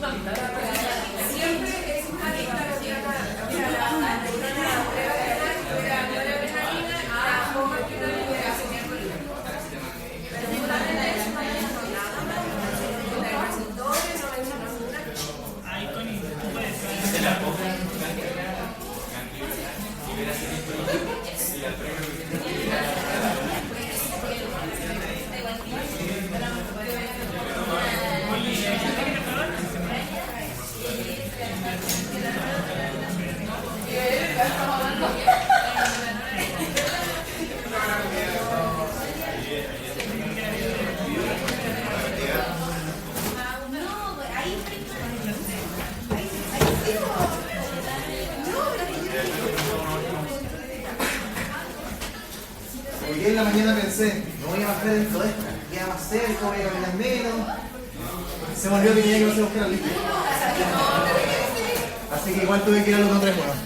Siempre es una lista que la prueba de la noradrenalina a poco que una liberación de alcoholismo. Pero seguramente eso no hay nada más. No hay receptores, no hay ninguna. Ay, Connie, tú puedes. Se la pongo. Hoy en la mañana pensé, me voy a bajar dentro de esta, queda más cerca, voy a caminar menos. Se me olvidó que tenía que ir a buscar al listo. Así que igual tuve que ir a los otros buenos.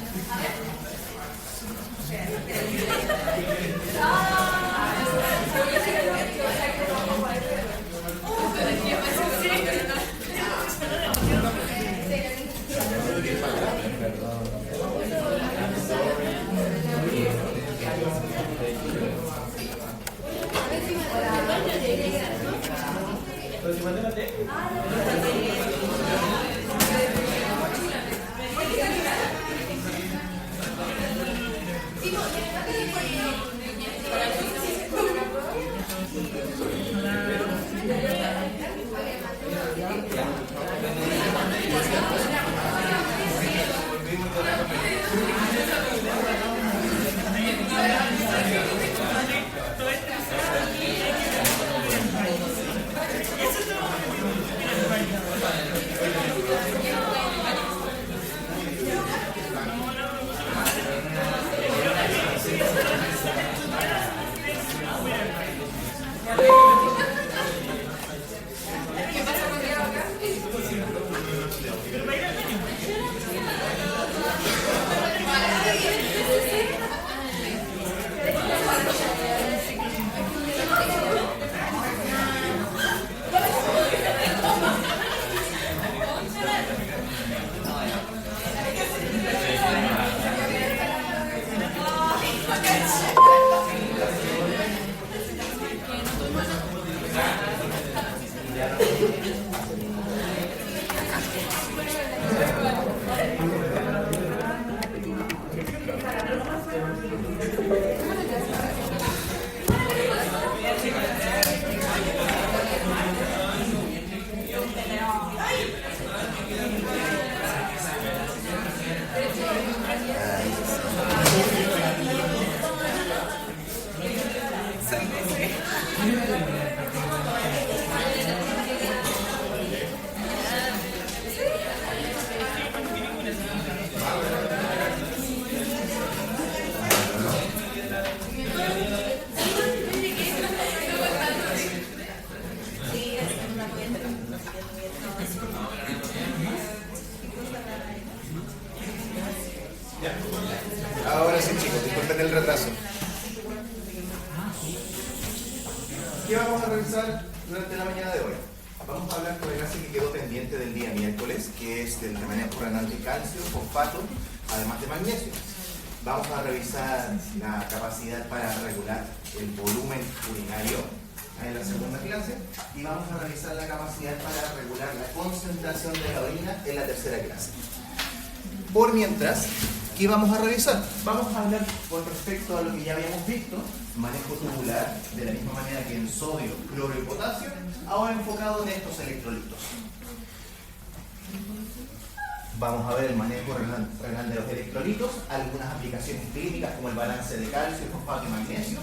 Ahora sí, chicos, disculpen el retraso. ¿Qué vamos a revisar durante la mañana de hoy? Vamos a hablar sobre la clase que quedó pendiente del día miércoles, que es el manejo renal de calcio, fosfato, además de magnesio. Vamos a revisar la capacidad para regular el volumen urinario en la segunda clase y vamos a revisar la capacidad para regular la concentración de la orina en la tercera clase. Por mientras, ¿qué vamos a revisar? Vamos a hablar con respecto a lo que ya habíamos visto, manejo tubular, de la misma manera que en sodio, cloro y potasio, ahora enfocado en estos electrolitos. Vamos a ver el manejo renal de los electrolitos, algunas aplicaciones clínicas como el balance de calcio, fosfato y magnesio,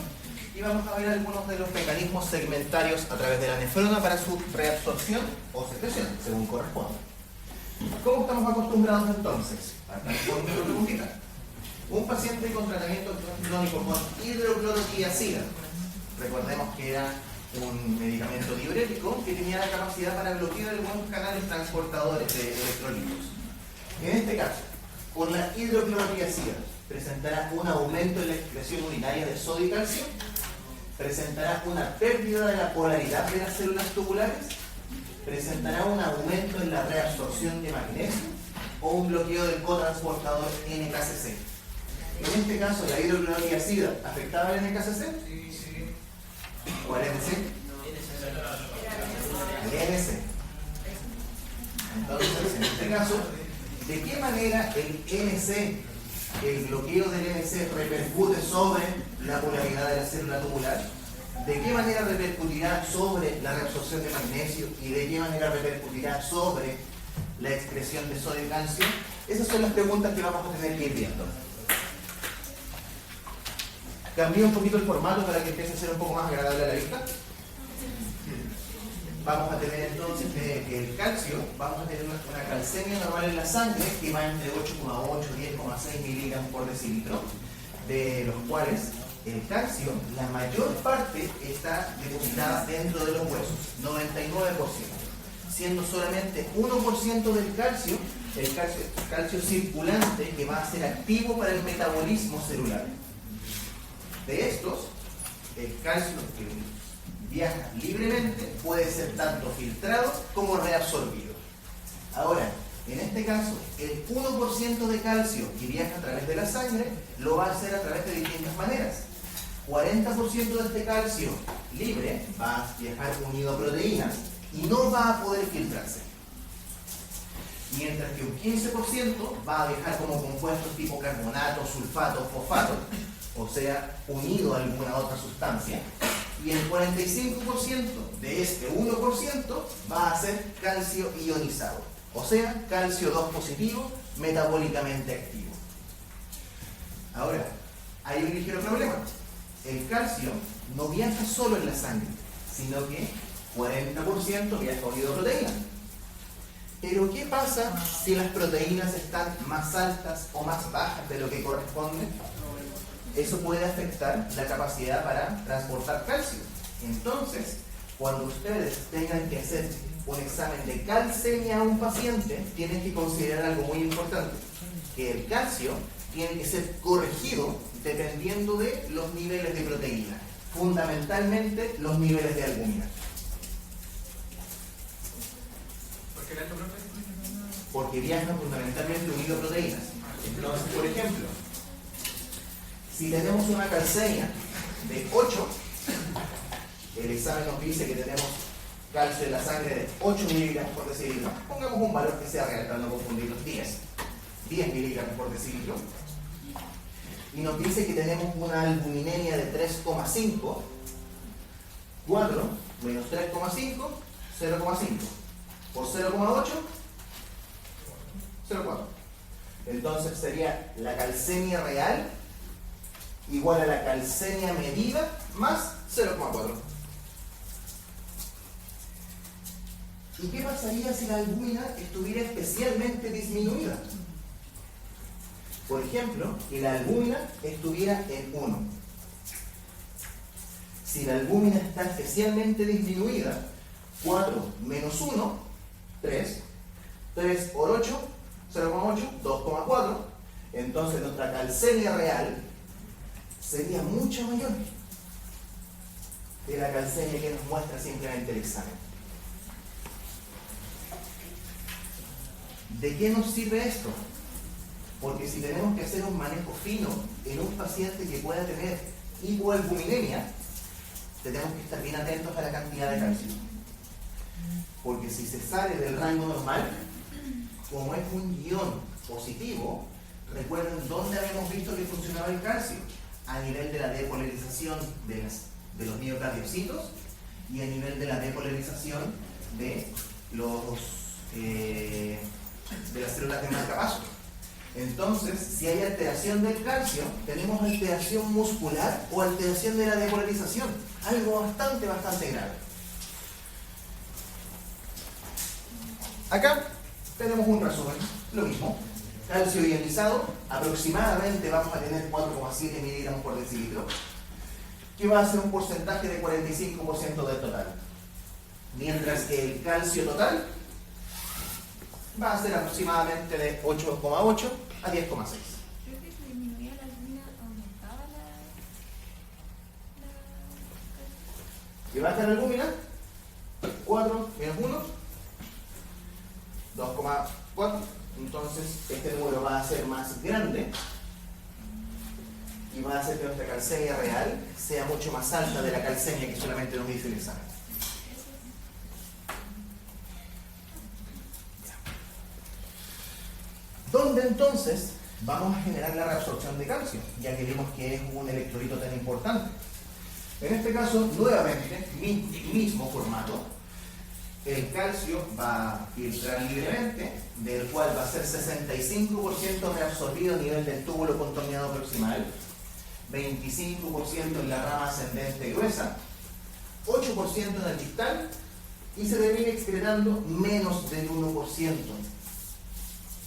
y vamos a ver algunos de los mecanismos segmentarios a través de la nefrona para su reabsorción o secreción, según corresponda. ¿Cómo estamos acostumbrados entonces? Un paciente con tratamiento crónico con hidroclorotiazida, recordemos que era un medicamento diurético que tenía la capacidad para bloquear algunos canales transportadores de electrolitos. En este caso, con la hidroclorotiazida, presentará un aumento en la excreción urinaria de sodio y calcio, presentará una pérdida de la polaridad de las células tubulares, presentará un aumento en la reabsorción de magnesio o un bloqueo del cotransportador NKCC. En este caso, la hidroclorothiazida afectaba al NKCC o al NC. Al NC. Entonces, en este caso, ¿de qué manera el NC, el bloqueo del NC, repercute sobre la polaridad de la célula tubular? ¿De qué manera repercutirá sobre la reabsorción de magnesio? ¿Y de qué manera repercutirá sobre la excreción de sodio y calcio? Esas son las preguntas que vamos a tener que ir viendo. Cambié un poquito el formato para que empiece a ser un poco más agradable a la vista. Vamos a tener entonces el calcio, vamos a tener una calcemia normal en la sangre que va entre 8,8 y 10,6 miligramos por decilitro, de los cuales el calcio, la mayor parte está depositada dentro de los huesos, 99%, siendo solamente 1% del calcio, el calcio circulante que va a ser activo para el metabolismo celular. De estos, el calcio que viaja libremente puede ser tanto filtrado como reabsorbido. Ahora, en este caso, el 1% de calcio que viaja a través de la sangre lo va a hacer a través de distintas maneras. 40% de este calcio libre va a viajar unido a proteínas y no va a poder filtrarse. Mientras que un 15% va a viajar como compuestos tipo carbonato, sulfato, fosfato, o sea, unido a alguna otra sustancia. Y el 45% de este 1% va a ser calcio ionizado, o sea, calcio 2 positivo, metabólicamente activo. Ahora, hay un ligero problema. El calcio no viaja solo en la sangre, sino que 40% viaja unido a proteínas. Pero ¿qué pasa si las proteínas están más altas o más bajas de lo que corresponde? Eso puede afectar la capacidad para transportar calcio. Entonces, cuando ustedes tengan que hacer un examen de calcemia a un paciente, tienen que considerar algo muy importante, que el calcio tiene que ser corregido dependiendo de los niveles de proteína, fundamentalmente los niveles de albúmina. ¿Por qué lento, profe? Porque viajan fundamentalmente unido a proteínas. Entonces, por ejemplo, si tenemos una calcemia de 8, el examen nos dice que tenemos calcio en la sangre de 8 miligramos por decilitro. Pongamos un valor que sea real para no confundirlos, 10 miligramos por decilitro. Y nos dice que tenemos una albuminemia de 3,5, 4 menos 3,5, 0,5. Por 0,8, 0,4. Entonces sería la calcemia real igual a la calcemia medida más 0,4. ¿Y qué pasaría si la albúmina estuviera especialmente disminuida? Por ejemplo, que la albúmina estuviera en 1. Si la albúmina está especialmente disminuida, 4 menos 1, 3. 3 por 8, 0,8, 2,4. Entonces nuestra calcemia real sería mucho mayor de la calcemia que nos muestra simplemente el examen. ¿De qué nos sirve esto? Porque si tenemos que hacer un manejo fino en un paciente que pueda tener hipoalbuminemia, tenemos que estar bien atentos a la cantidad de calcio. Porque si se sale del rango normal, como es un ion positivo, recuerden dónde habíamos visto que funcionaba el calcio, a nivel de la depolarización de los miocardiocitos y a nivel de la depolarización de las células de marcapaso. Entonces, si hay alteración del calcio, tenemos alteración muscular o alteración de la depolarización, algo bastante grave. Acá tenemos un resumen, lo mismo. Calcio ionizado, aproximadamente vamos a tener 4,7 miligramos por decilitro, que va a ser un porcentaje de 45% del total. Mientras que el calcio total va a ser aproximadamente de 8,8 a 10,6. Creo que si disminuía la albúmina, aumentaba ¿Qué va a estar la albúmina? 4 menos 1, 2,4. Entonces este número va a ser más grande y va a hacer que nuestra calcemia real sea mucho más alta de la calcemia que solamente nos dice el examen. ¿Dónde entonces vamos a generar la reabsorción de calcio? Ya que vimos que es un electrolito tan importante. En este caso, nuevamente, mismo formato. El calcio va a filtrar libremente, del cual va a ser 65% reabsorbido a nivel del túbulo contorneado proximal, 25% en la rama ascendente gruesa, 8% en el distal y se termina excretando menos del 1%,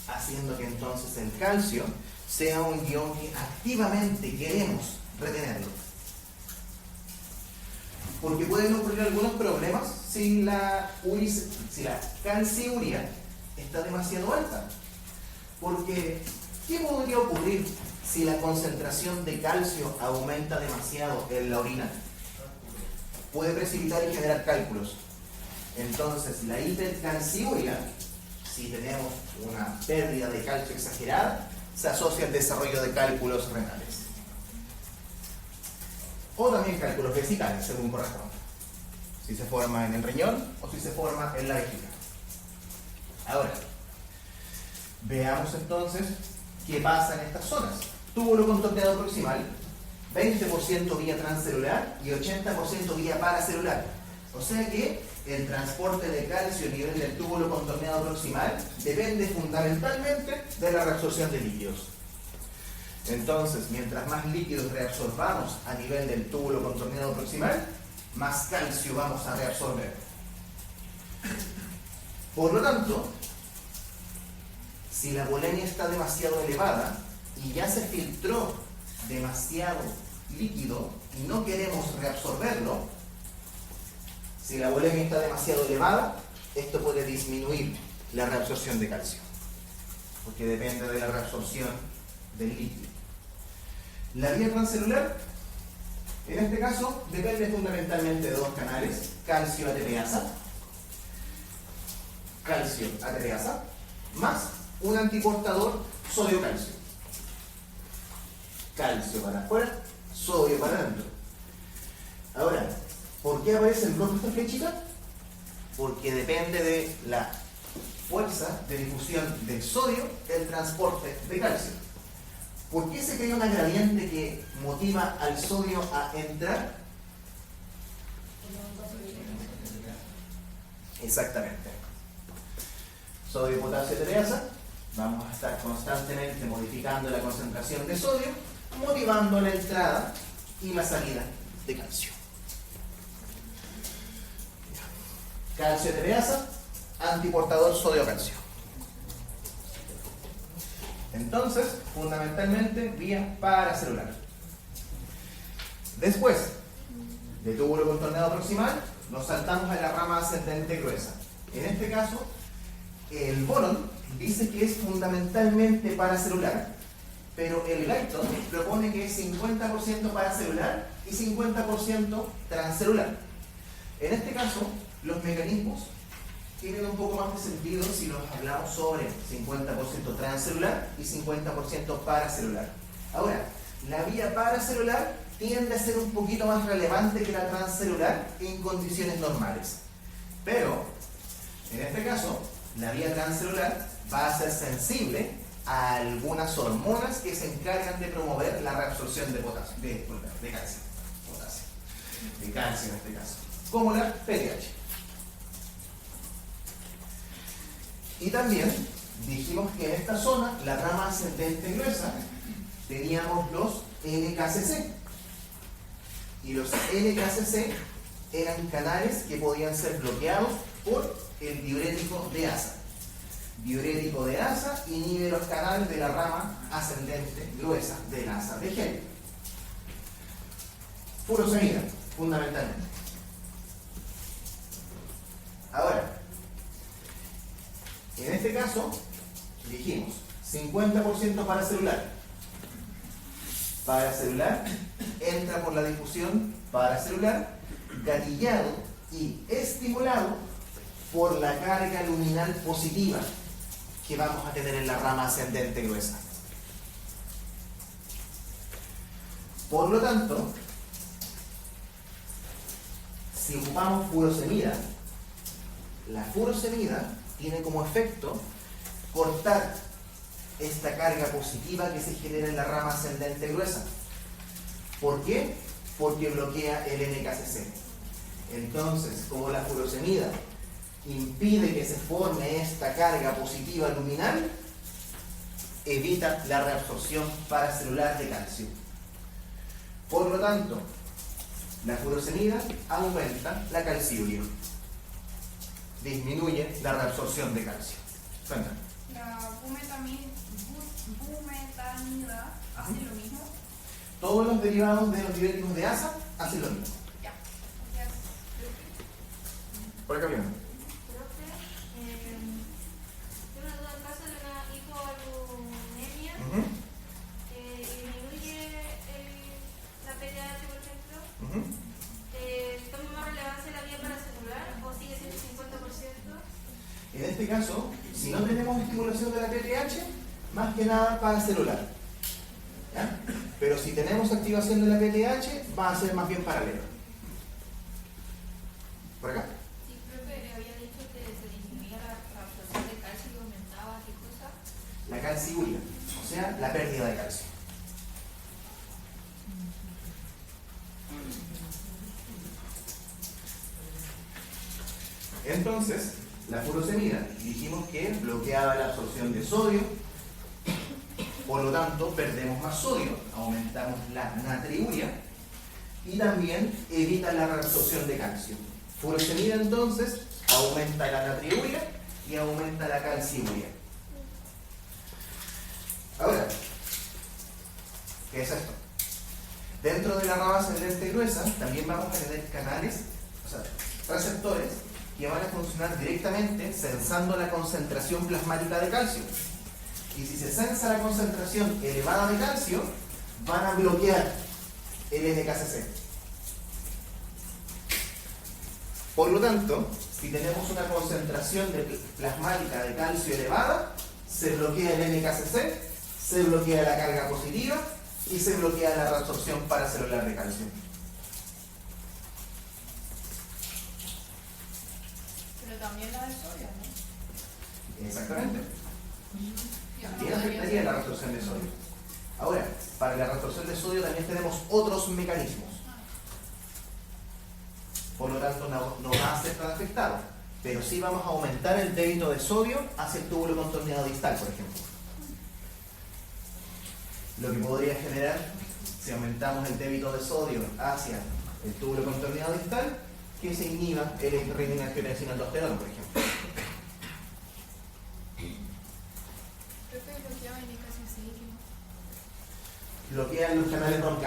haciendo que entonces el calcio sea un ion que activamente queremos retenerlo. Porque pueden ocurrir algunos problemas si la calciuria está demasiado alta. Porque, ¿qué podría ocurrir si la concentración de calcio aumenta demasiado en la orina? Puede precipitar y generar cálculos. Entonces, la hipercalciuria, si tenemos una pérdida de calcio exagerada, se asocia al desarrollo de cálculos renales. O también cálculos vesicales, según corresponda. Si se forma en el riñón o si se forma en la vejiga. Ahora, veamos entonces qué pasa en estas zonas. Túbulo contorneado proximal, 20% vía transcelular y 80% vía paracelular. O sea que el transporte de calcio a nivel del túbulo contorneado proximal depende fundamentalmente de la reabsorción de líquidos. Entonces, mientras más líquidos reabsorbamos a nivel del túbulo contorneado proximal, más calcio vamos a reabsorber. Por lo tanto, si la volemia está demasiado elevada y ya se filtró demasiado líquido y no queremos reabsorberlo, si la volemia está demasiado elevada, esto puede disminuir la reabsorción de calcio, porque depende de la reabsorción del líquido. La vía transcelular, en este caso, depende fundamentalmente de dos canales: calcio ATPasa, más un antiportador sodio-calcio. Calcio para afuera, sodio para adentro. Ahora, ¿por qué aparece en rojo esta flechita? Porque depende de la fuerza de difusión del sodio, el transporte de calcio. ¿Por qué se crea una gradiente que motiva al sodio a entrar? Exactamente. Sodio, potasio, ATPasa. Vamos a estar constantemente modificando la concentración de sodio, motivando la entrada y la salida de calcio. Calcio, ATPasa, antiportador sodio-calcio. Entonces, fundamentalmente, vía paracelular. Después de túbulo contorneado proximal, nos saltamos a la rama ascendente gruesa. En este caso, el Boron dice que es fundamentalmente paracelular, pero el Guyton propone que es 50% paracelular y 50% transcelular. En este caso, los mecanismos tienen un poco más de sentido si los hablamos sobre 50% transcelular y 50% paracelular. Ahora, la vía paracelular tiende a ser un poquito más relevante que la transcelular en condiciones normales. Pero, en este caso, la vía transcelular va a ser sensible a algunas hormonas que se encargan de promover la reabsorción de calcio. De calcio en este caso. Como la PTH. Y también dijimos que en esta zona, la rama ascendente gruesa, teníamos los NKCC. Y los NKCC eran canales que podían ser bloqueados por el diurético de asa. Diurético de asa inhibe los canales de la rama ascendente gruesa del asa de Henle. Furosemida, fundamentalmente. Ahora, en este caso, dijimos 50% paracelular. Paracelular entra por la difusión paracelular, gatillado y estimulado por la carga luminal positiva que vamos a tener en la rama ascendente gruesa. Por lo tanto, si ocupamos furosemida, la furosemida tiene como efecto cortar esta carga positiva que se genera en la rama ascendente gruesa. ¿Por qué? Porque bloquea el NKCC. Entonces, como la furosemida impide que se forme esta carga positiva luminal, evita la reabsorción paracelular de calcio. Por lo tanto, la furosemida aumenta la calciuria, disminuye la reabsorción de calcio. Cuéntame. La bumetanida hace lo mismo. Todos los derivados de los diuréticos de asa hacen lo mismo. Ya. Por acá viene. Profe, tengo una duda. En caso de una hipoaluminemia, disminuye la PTH, por ejemplo, ¿toma más relevancia la vía paracelular o sigue siendo 50%? En este caso, si no tenemos estimulación de la PTH, más que nada paracelular. ¿Ya? Pero si tenemos activación de la PTH, va a ser más bien paralela. Por acá. Sí, profe, le había dicho que se disminuía la absorción de calcio y aumentaba qué cosa. La calciuria, o sea, la pérdida de calcio. Entonces, la furosemida, dijimos que bloqueaba la absorción de sodio, por lo tanto, perdemos más sodio, aumentamos la natriuria y también evita la reabsorción de calcio. Furosemida, entonces, aumenta la natriuria y aumenta la calciuria. Ahora, ¿qué es esto? Dentro de la rama ascendente gruesa también vamos a tener canales, o sea, receptores que van a funcionar directamente sensando la concentración plasmática de calcio. Y si se sensa la concentración elevada de calcio, van a bloquear el NKCC. Por lo tanto, si tenemos una concentración plasmática de calcio elevada, se bloquea el NKCC, se bloquea la carga positiva y se bloquea la reabsorción paracelular de calcio. Pero también la del sodio, ¿no? Exactamente. También afectaría la reabsorción de sodio. Ahora, para la reabsorción de sodio también tenemos otros mecanismos. Por lo tanto, no va a ser tan afectado. Pero sí vamos a aumentar el débito de sodio hacia el túbulo contorneado distal, por ejemplo. Lo que podría generar, si aumentamos el débito de sodio hacia el túbulo contorneado distal, que se inhiba el renina-angiotensina-aldosterona, por ejemplo. Bloquean los canales ROMK.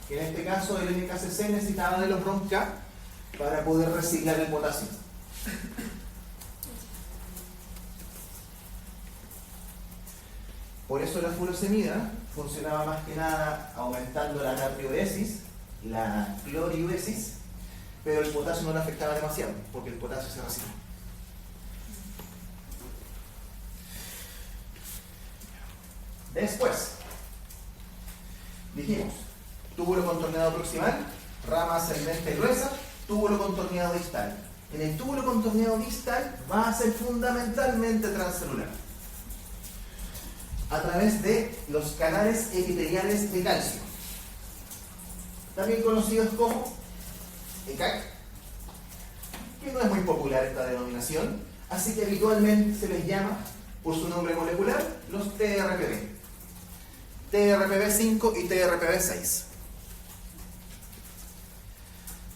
En este caso, el NKCC necesitaba de los ROMK para poder reciclar el potasio. Por eso la furosemida funcionaba más que nada aumentando la natriuresis, la cloriuresis, pero el potasio no le afectaba demasiado, porque el potasio se recicla. Después, dijimos, túbulo contorneado proximal, rama ascendente gruesa, túbulo contorneado distal. En el túbulo contorneado distal va a ser fundamentalmente transcelular, a través de los canales epiteliales de calcio, también conocidos como ECAC, que no es muy popular esta denominación, así que habitualmente se les llama por su nombre molecular los TRPV. TRPV5 y TRPV6.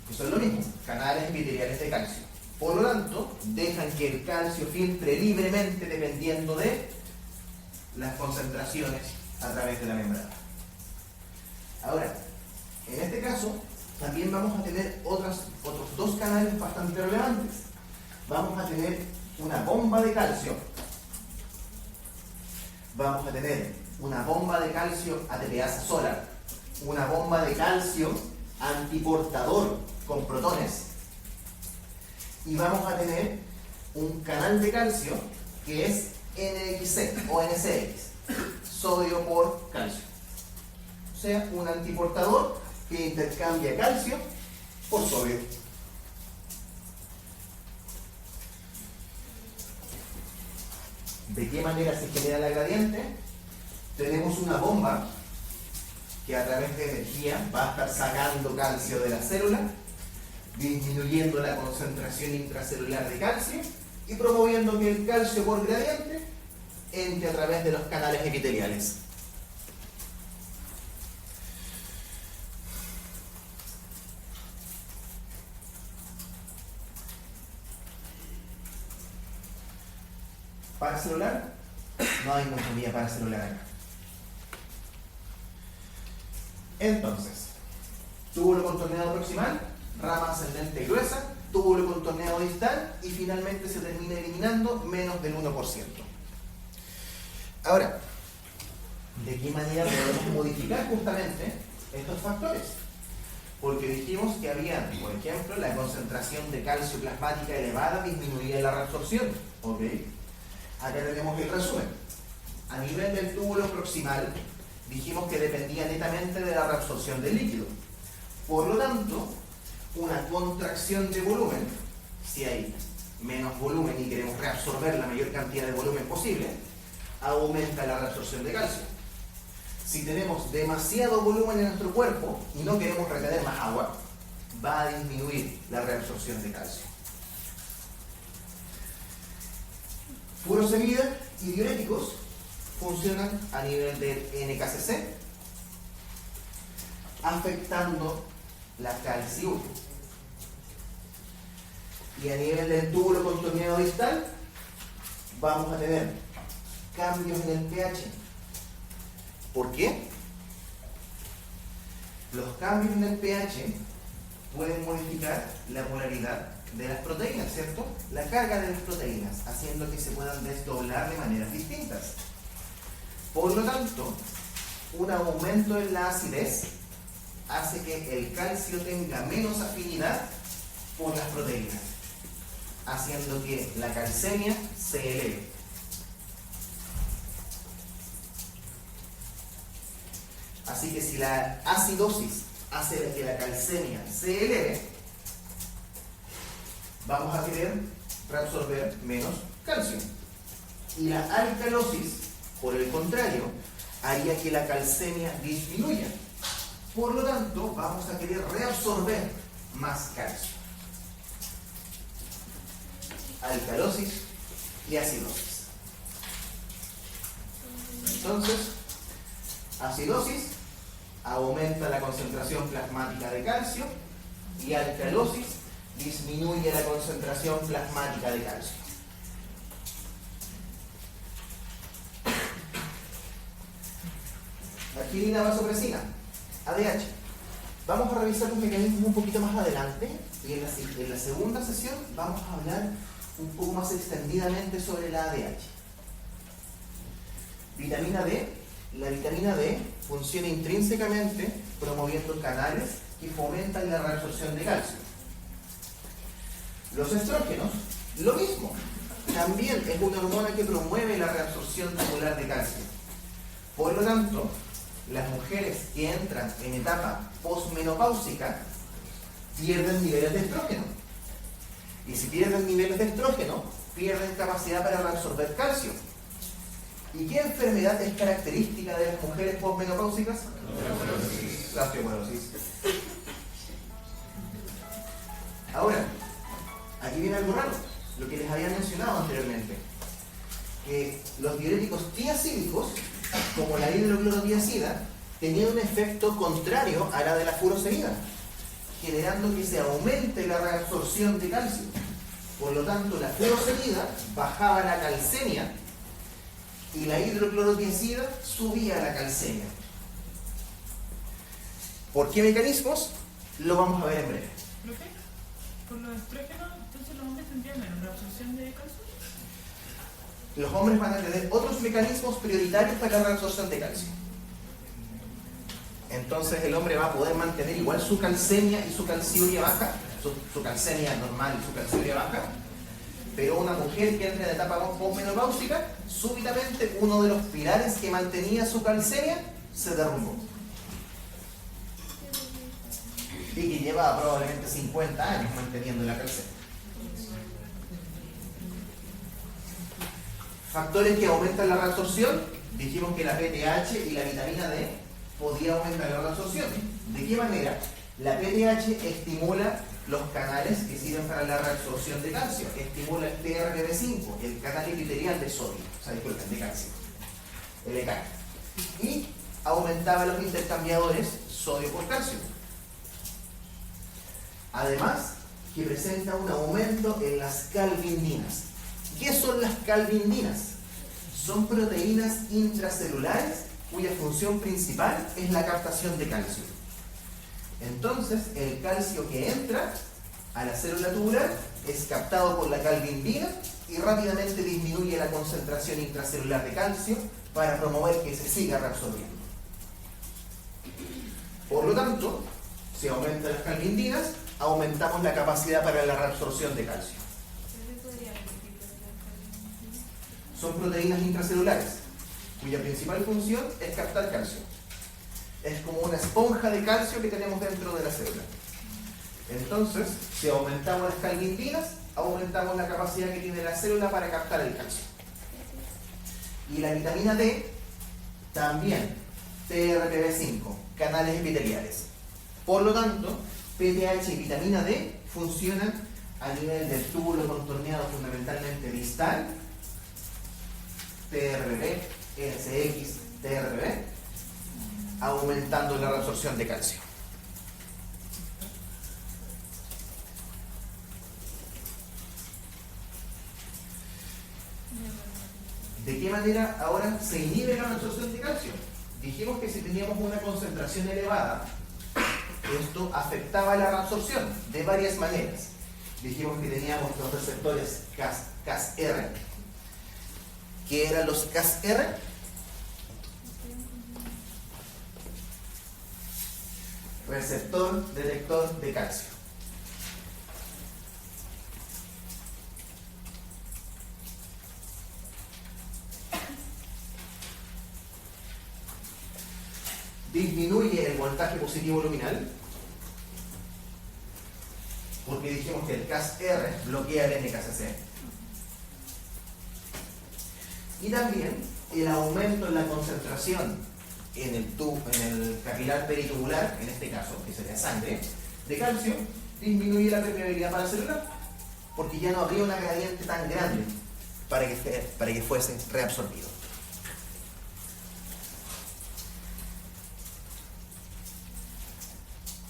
Que son lo mismo, canales epiteliales de calcio. Por lo tanto, dejan que el calcio filtre libremente dependiendo de las concentraciones a través de la membrana. Ahora, en este caso, también vamos a tener otros dos canales bastante relevantes. Vamos a tener una bomba de calcio. Vamos a tener una bomba de calcio ATPasa sola, una bomba de calcio antiportador con protones, y vamos a tener un canal de calcio que es NXC o NCX, sodio por calcio. O sea, un antiportador que intercambia calcio por sodio. ¿De qué manera se genera la gradiente? Tenemos una bomba que a través de energía va a estar sacando calcio de la célula, disminuyendo la concentración intracelular de calcio y promoviendo que el calcio por gradiente entre a través de los canales epiteliales. ¿Paracelular? No hay mejoría paracelular acá. Entonces, túbulo contorneado proximal, rama ascendente gruesa, túbulo contorneado distal y finalmente se termina eliminando menos del 1%. Ahora, ¿de qué manera podemos modificar justamente estos factores? Porque dijimos que había, por ejemplo, la concentración de calcio plasmática elevada disminuía la reabsorción. ¿Ok? Acá tenemos el resumen. A nivel del túbulo proximal, dijimos que dependía netamente de la reabsorción del líquido. Por lo tanto, una contracción de volumen, si hay menos volumen y queremos reabsorber la mayor cantidad de volumen posible, aumenta la reabsorción de calcio. Si tenemos demasiado volumen en nuestro cuerpo y no queremos retener más agua, va a disminuir la reabsorción de calcio. Furosemida y diuréticos funcionan a nivel del NKCC, afectando la calciura. Y a nivel del túbulo contorneado distal, vamos a tener cambios en el pH. ¿Por qué? Los cambios en el pH pueden modificar la polaridad de las proteínas, ¿cierto? La carga de las proteínas, haciendo que se puedan desdoblar de maneras distintas. Por lo tanto, un aumento en la acidez hace que el calcio tenga menos afinidad por las proteínas, haciendo que la calcemia se eleve. Así que si la acidosis hace que la calcemia se eleve, vamos a querer reabsorber menos calcio. Y la alcalosis, por el contrario, haría que la calcemia disminuya. Por lo tanto, vamos a querer reabsorber más calcio. Alcalosis y acidosis. Entonces, acidosis aumenta la concentración plasmática de calcio y alcalosis disminuye la concentración plasmática de calcio. Arginina vasopresina, ADH. Vamos a revisar los mecanismos un poquito más adelante y en la segunda sesión vamos a hablar un poco más extendidamente sobre la ADH. Vitamina D. La vitamina D funciona intrínsecamente promoviendo canales que fomentan la reabsorción de calcio. Los estrógenos, lo mismo. También es una hormona que promueve la reabsorción tubular de calcio. Por lo tanto, las mujeres que entran en etapa posmenopáusica pierden niveles de estrógeno. Y si pierden niveles de estrógeno, pierden capacidad para reabsorber calcio. ¿Y qué enfermedad es característica de las mujeres posmenopáusicas? La osteoporosis. Ahora, aquí viene algo raro, lo que les había mencionado anteriormente, que los diuréticos tiacídicos, como la hidroclorotiazida, tenían un efecto contrario a la de la furosemida, generando que se aumente la reabsorción de calcio. Por lo tanto, la furosemida bajaba la calcemia y la hidroclorotiazida subía la calcemia. ¿Por qué mecanismos? Lo vamos a ver en breve. ¿Profe? ¿Por los estrógenos, entonces los hombres tendrían menos reabsorción de calcio? Los hombres van a tener otros mecanismos prioritarios para la reabsorción de calcio. Entonces el hombre va a poder mantener igual su calcemia y su calciuria baja, su calcemia normal y su calciuria baja, Pero una mujer que entra en etapa posmenopáusica, súbitamente uno de los pilares que mantenía su calcemia se derrumbó. Y que lleva probablemente 50 años manteniendo la calcemia. Factores que aumentan la reabsorción, dijimos que la PTH y la vitamina D podía aumentar la reabsorción. ¿De qué manera? La PTH estimula los canales que sirven para la reabsorción de calcio, estimula el TRPV5, el canal epitelial de sodio, o sea, disculpen, de calcio, el ECAC, y aumentaba los intercambiadores sodio por calcio. Además, que presenta un aumento en las calvindinas. ¿Qué son las calvindinas? Son proteínas intracelulares cuya función principal es la captación de calcio. Entonces, el calcio que entra a la célula tubular es captado por la calvindina y rápidamente disminuye la concentración intracelular de calcio para promover que se siga reabsorbiendo. Por lo tanto, si aumentan las calvindinas, aumentamos la capacidad para la reabsorción de calcio. Son proteínas intracelulares, cuya principal función es captar calcio. Es como una esponja de calcio que tenemos dentro de la célula. Entonces, si aumentamos las calvindinas, aumentamos la capacidad que tiene la célula para captar el calcio. Y la vitamina D, también, TRPV5, canales epiteliales. Por lo tanto, PTH y vitamina D funcionan a nivel del túbulo contorneado fundamentalmente distal, TRPV, NSX, TRPV, aumentando la reabsorción de calcio. ¿De qué manera ahora se inhibe la reabsorción de calcio? Dijimos que si teníamos una concentración elevada, esto afectaba la reabsorción de varias maneras. Dijimos que teníamos los receptores CAS-R. ¿Qué eran los CAS-R? Receptor detector de calcio. Disminuye el voltaje positivo luminal, porque dijimos que el CAS-R bloquea el NKCC. Y también el aumento en la concentración en el capilar peritubular, en este caso, que sería sangre, de calcio, disminuye la permeabilidad paracelular, porque ya no habría una gradiente tan grande para que fuese reabsorbido.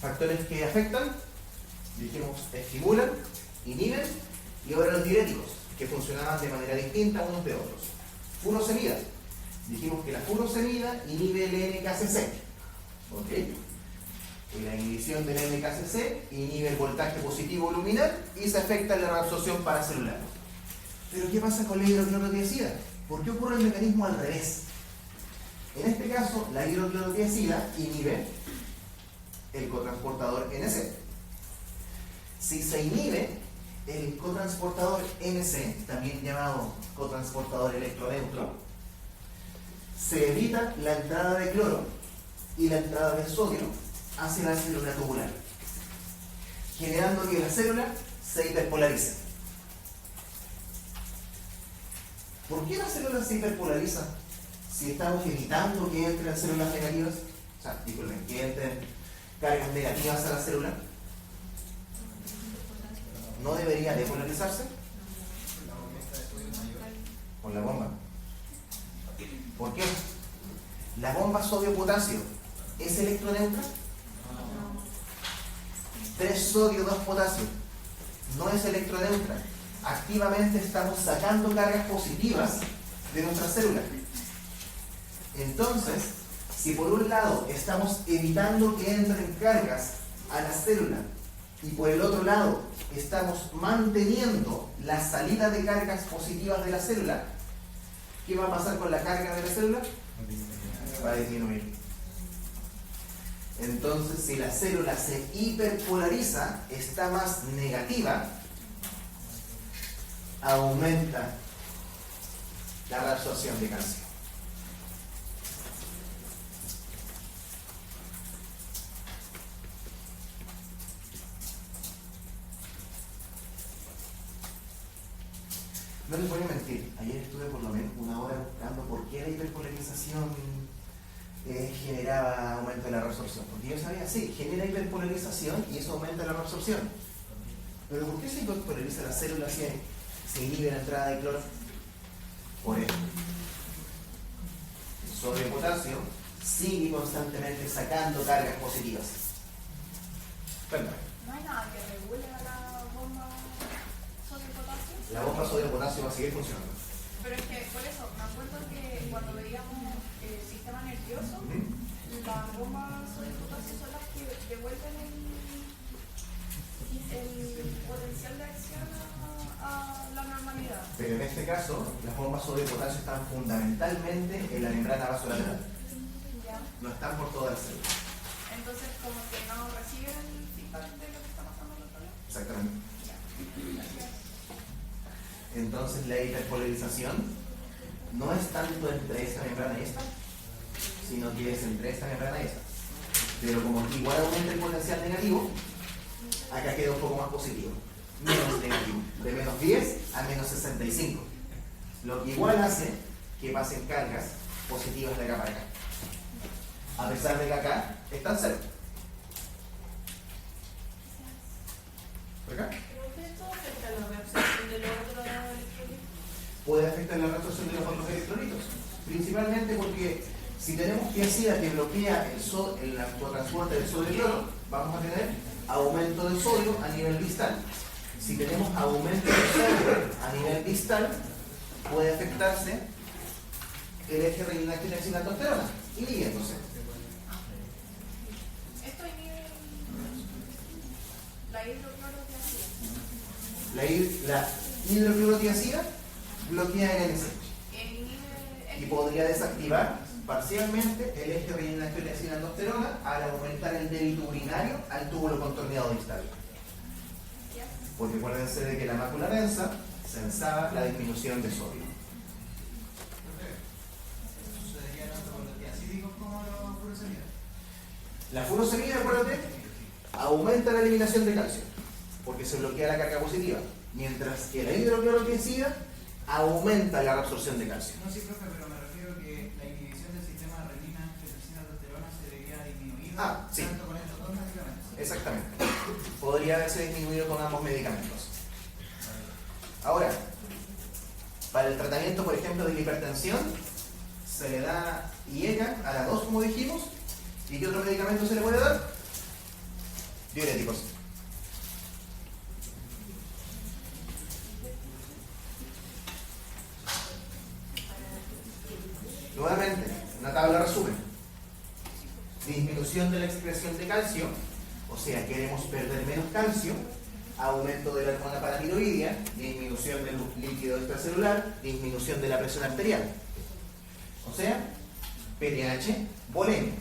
Factores que afectan, dijimos, estimulan, inhiben, y ahora los diuréticos, que funcionaban de manera distinta unos de otros. Furosemida. Dijimos que la furosemida inhibe el NKCC. ¿Ok? Y la inhibición del NKCC inhibe el voltaje positivo luminal y se afecta en la reabsorción paracelular. Pero ¿qué pasa con la hidroclorotiazida? ¿Por qué ocurre el mecanismo al revés? En este caso, la hidroclorotiazida inhibe el cotransportador NC. Si se inhibe el cotransportador NC, también llamado cotransportador electroneutro, se evita la entrada de cloro y la entrada de sodio hacia la célula tubular, generando que la célula se hiperpolarice. ¿Por qué la célula se hiperpolariza si estamos evitando que entren células negativas? O sea, disculpen, que entren cargas negativas a la célula. ¿No debería depolarizarse? Con la bomba. ¿Por qué? ¿La bomba sodio-potasio es electroneutra? 3 sodio, 2 potasio. No es electroneutra. Activamente estamos sacando cargas positivas de nuestra célula. Entonces, si por un lado estamos evitando que entren cargas a la célula y por el otro lado estamos manteniendo la salida de cargas positivas de la célula, ¿qué va a pasar con la carga de la célula? Va a disminuir. Entonces, si la célula se hiperpolariza, está más negativa, aumenta la reabsorción de calcio. No les voy a mentir, ayer estuve por lo menos una hora buscando por qué la hiperpolarización generaba aumento de la reabsorción. Porque yo sabía, sí, genera hiperpolarización y eso aumenta la reabsorción. Pero ¿por qué se hiperpolariza la célula si se inhibe la entrada de cloro? Por esto. El sodio de potasio sigue constantemente sacando cargas positivas. Cuéntame. ¿No hay nada que regule a la bomba sodio-potasio? La bomba sodio-potasio va a seguir funcionando. Pero es que por eso, me acuerdo que cuando veíamos el sistema nervioso, las bombas sodio-potasio son las que devuelven el potencial de acción a la normalidad. Pero en este caso, las bombas sodio-potasio están fundamentalmente en la membrana vasolateral. ¿Ya? No están por toda la célula. Entonces, como que no reciben el feedback de lo que está pasando en el problema. Exactamente. Ya. Gracias. Entonces la hiperpolarización no es tanto entre esta membrana y esta, sino que es entre esta membrana y esta. Pero como aquí igual aumenta el potencial negativo, acá queda un poco más positivo, menos negativo, de menos 10 a menos 65. Lo que igual hace que pasen cargas positivas de acá para acá. A pesar de que acá están cero. ¿Por acá? ¿Esto afecta a la reabsorción de los otros electrolitos? Puede afectar la reabsorción de los otros electrolitos, principalmente porque si tenemos tiacida que bloquea el transporte del sodio y cloro, vamos a tener aumento del sodio a nivel distal. Si tenemos aumento del sodio a nivel distal, puede afectarse el eje renina-angiotensina-aldosterona, inhibiéndose. Esto inhibe la hidroclorotiazida. La hidroclorotiazida bloquea el NSH Inhibe y podría desactivar parcialmente el eje renina-angiotensina-aldosterona al aumentar el débito urinario al túbulo contorneado distal. Porque acuérdense de que la mácula densa sensaba la disminución de sodio. ¿Sucedería tanto con los tiacídicos como los furosemida? La furosemida, acuérdate, aumenta la eliminación de calcio, porque se bloquea la carga positiva, mientras que la hidroclorotiazida aumenta la reabsorción de calcio. No, sí, profe, pero me refiero que la inhibición del sistema renina-angiotensina-aldosterona se vería disminuida Sí. tanto con estos dos medicamentos. Exactamente. Podría haberse disminuido con ambos medicamentos. Ahora, para el tratamiento, por ejemplo, de la hipertensión, se le da IECA a las 2, como dijimos. ¿Y qué otro medicamento se le puede dar? Diuréticos. Nuevamente, una tabla resumen. Disminución de la excreción de calcio, o sea, queremos perder menos calcio, aumento de la hormona paratiroidea, disminución del líquido extracelular, disminución de la presión arterial. O sea, PTH, volemia.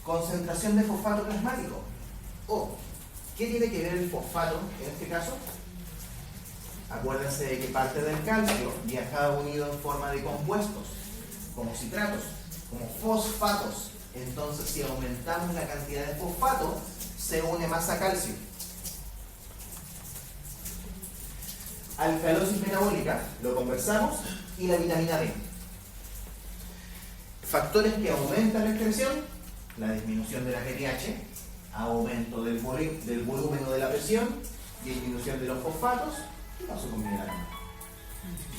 Concentración de fosfato plasmático. ¿Qué tiene que ver el fosfato en este caso? Acuérdense de que parte del calcio viajaba unido en forma de compuestos, como citratos, como fosfatos. Entonces, si aumentamos la cantidad de fosfato, se une más a calcio. Alcalosis metabólica, lo conversamos, y la vitamina D. Factores que aumentan la excreción: la disminución de la PTH, aumento del volumen o de la presión, disminución de los fosfatos. ¿Qué pasó con mi grano?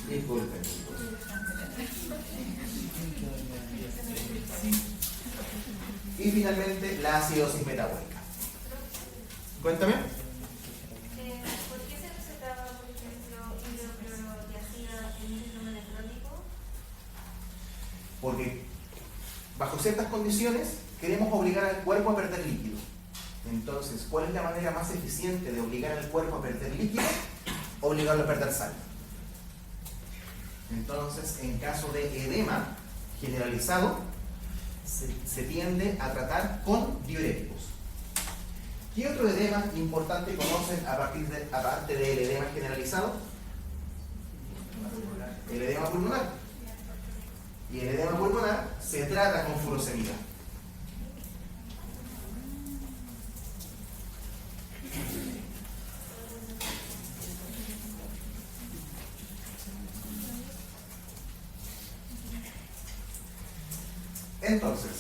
Disculpen, chicos. Y finalmente, la acidosis metabólica. Cuéntame. ¿Por qué se recetaba, por ejemplo, hidroclorotiazida en un síndrome nefrótico? Porque bajo ciertas condiciones queremos obligar al cuerpo a perder líquido. Entonces, ¿cuál es la manera más eficiente de obligar al cuerpo a perder líquido? Obligarlo a perder sal. Entonces, en caso de edema generalizado, se tiende a tratar con diuréticos. ¿Qué otro edema importante conocen aparte del edema generalizado? El edema pulmonar. Y el edema pulmonar se trata con furosemida. Entonces,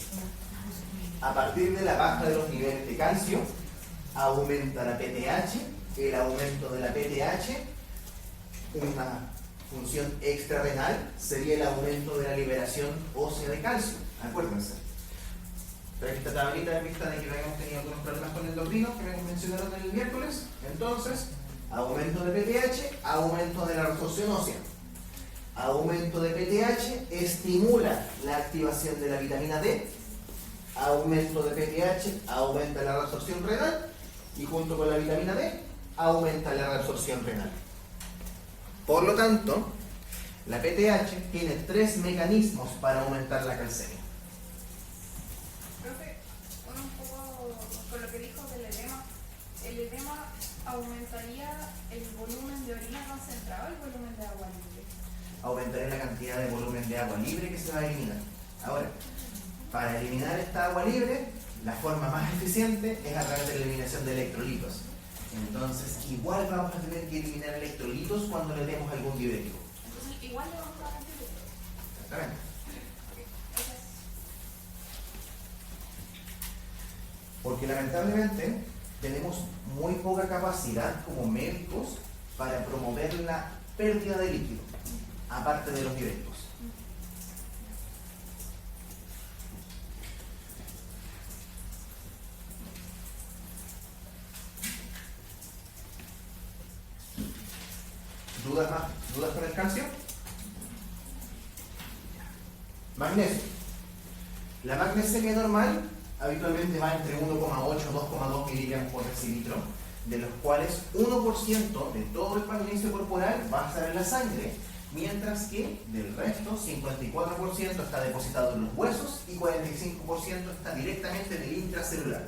a partir de la baja de los niveles de calcio, aumenta la PTH. El aumento de la PTH, una función extrarrenal, sería el aumento de la liberación ósea de calcio. Acuérdense. Traje esta tablita en vista de que habíamos tenido algunos problemas con el endocrino que me mencionaron el miércoles. Entonces, aumento de PTH, aumento de la resorción ósea. Aumento de PTH estimula la activación de la vitamina D. Aumento de PTH aumenta la reabsorción renal y junto con la vitamina D aumenta la reabsorción renal. Por lo tanto, la PTH tiene 3 mecanismos para aumentar la calcemia. Profe, un poco con lo que dijo del edema. ¿El edema aumentaría el volumen de orina concentrado o el volumen de agua libre? Aumentaré la cantidad de volumen de agua libre que se va a eliminar. Ahora, para eliminar esta agua libre, la forma más eficiente es a través de la eliminación de electrolitos. Entonces, igual vamos a tener que eliminar electrolitos cuando le demos algún diurético. Entonces, igual le vamos a dar antibiótico. Exactamente. Porque lamentablemente tenemos muy poca capacidad como médicos para promover la pérdida de líquido, aparte de los diuréticos. ¿Dudas con el calcio? Magnesio. La magnesemia normal habitualmente va entre 1,8 y 2,2 miligramos por decilitro, de los cuales 1% de todo el magnesio corporal va a estar en la sangre, mientras que del resto 54% está depositado en los huesos y 45% está directamente en el intracelular.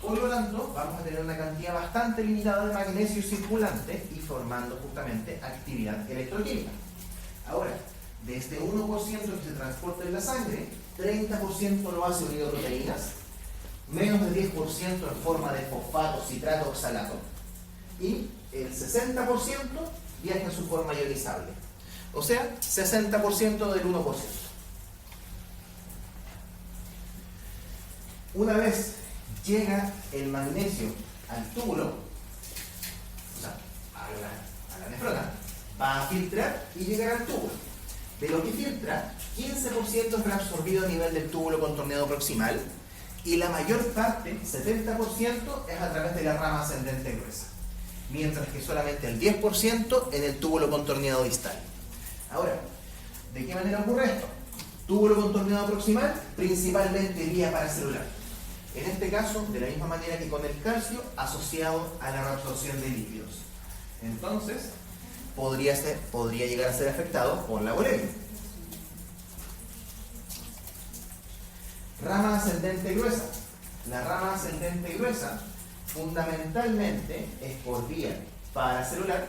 Por lo tanto, vamos a tener una cantidad bastante limitada de magnesio circulante y formando justamente actividad electroquímica. Ahora, de este 1% que se transporta en la sangre, 30% lo hace unido a proteínas, menos del 10% en forma de fosfato, citrato, oxalato, y el 60% viaja en su forma ionizable. O sea, 60% del 1%. Una vez llega el magnesio al túbulo, o sea, a la nefrona, va a filtrar y llegará al túbulo. De lo que filtra, 15% es reabsorbido a nivel del túbulo contorneado proximal y la mayor parte, 70%, es a través de la rama ascendente gruesa, mientras que solamente el 10% en el túbulo contorneado distal. Ahora, ¿de qué manera ocurre esto? Túbulo contorneado proximal, principalmente vía paracelular. En este caso, de la misma manera que con el calcio, asociado a la reabsorción de lípidos. Entonces, podría llegar a ser afectado por la bulimia. Rama ascendente gruesa. La rama ascendente gruesa fundamentalmente es por vía paracelular,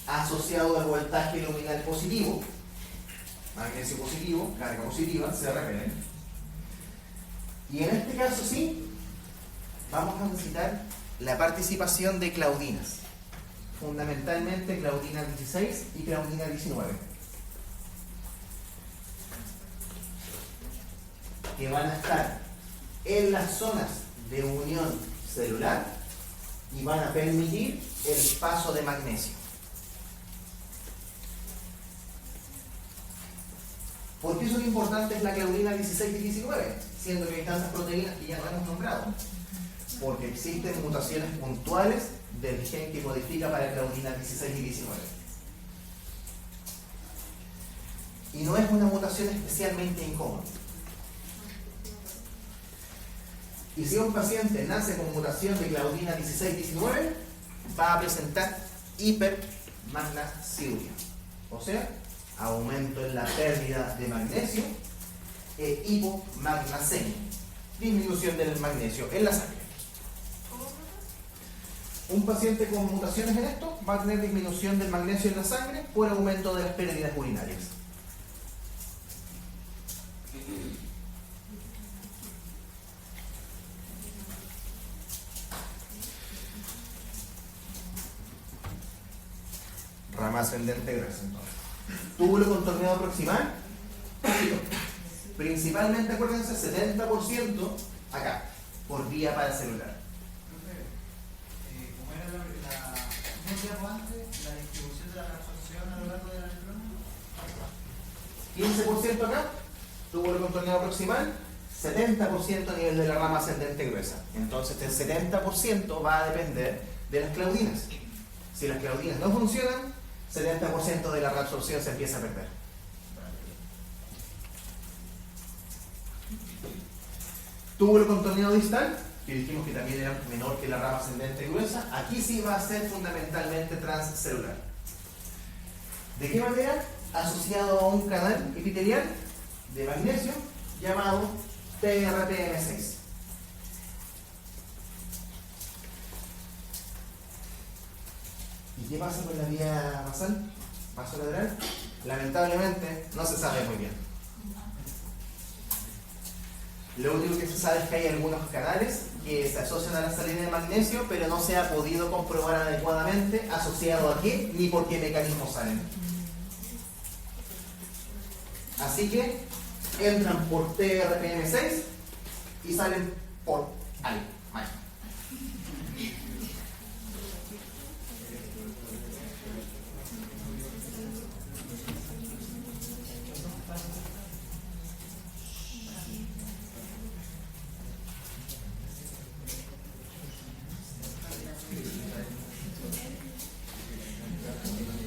asociado al voltaje luminal positivo, magnesio positivo, carga positiva, se repelen. Y en este caso sí, vamos a necesitar la participación de claudinas, fundamentalmente claudina 16 y claudina 19, que van a estar en las zonas de unión celular y van a permitir el paso de magnesio. ¿Por qué son importantes la claudina 16 y 19? Siendo que hay tantas proteínas que ya no hemos nombrado. Porque existen mutaciones puntuales del gen que codifica para claudina 16 y 19. Y no es una mutación especialmente incómoda. Y si un paciente nace con mutación de claudina 16-19, va a presentar hipermagnesiuria. O sea, aumento en la pérdida de magnesio e hipomagnesemia, disminución del magnesio en la sangre. Un paciente con mutaciones en esto va a tener disminución del magnesio en la sangre por aumento de las pérdidas urinarias. Rama ascendente gruesa, entonces. Túbulo contorneado proximal, principalmente, acuérdense, 70% acá, por vía paracelular. ¿Cómo era un tiempo antes, la distribución de la reabsorción a lo largo de la neurona? 15% acá, túbulo contorneado proximal, 70% a nivel de la rama ascendente gruesa. Entonces el 70% va a depender de las claudinas. Si las claudinas no funcionan, 70% de la reabsorción se empieza a perder. Túbulo contorneado distal, que dijimos que también era menor que la rama ascendente gruesa, aquí sí va a ser fundamentalmente transcelular. ¿De qué manera? Asociado a un canal epitelial de magnesio llamado TRPM6. ¿Y qué pasa con la vía basal? Vasolateral. Lamentablemente no se sabe muy bien. Lo único que se sabe es que hay algunos canales que se asocian a la salina de magnesio, pero no se ha podido comprobar adecuadamente asociado a qué ni por qué mecanismos salen. Así que entran por TRPM6 y salen por algo.